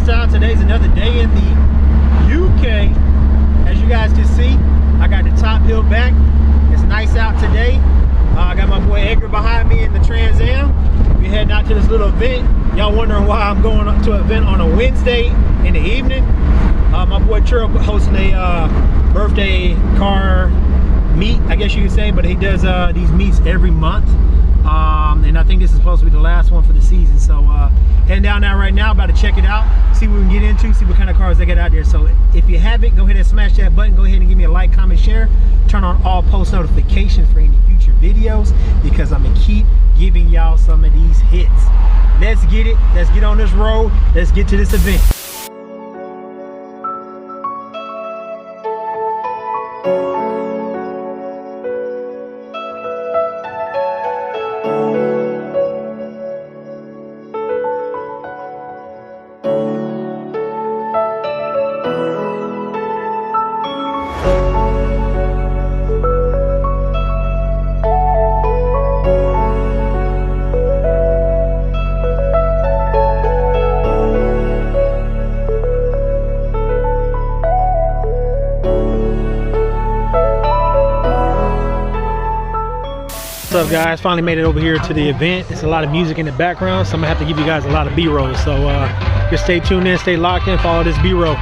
Blast out. Today's another day in the UK. As you guys can see, I got the top hill back. It's nice out today. I got my boy Edgar behind me in the Trans Am. We're heading out to this little event. Y'all wondering why I'm going to an event on a Wednesday in the evening. My boy Ciro hosting a birthday car meet, I guess you could say, but he does these meets every month. And I think this is supposed to be the last one for the season. So heading down there right now, about to check it out, see what we can get into, see what kind of cars they got out there. So if you haven't, go ahead and smash that button. Go ahead and give me a like, comment, share. Turn on all post notifications for any future videos, because I'm gonna keep giving y'all some of these hits. Let's get it. Let's get on this road. Let's get to this event. What's up, guys? Finally made it over here to the event. It's a lot of music in the background, so I'm gonna have to give you guys a lot of B-roll. So just stay tuned in, stay locked in, follow this B-roll.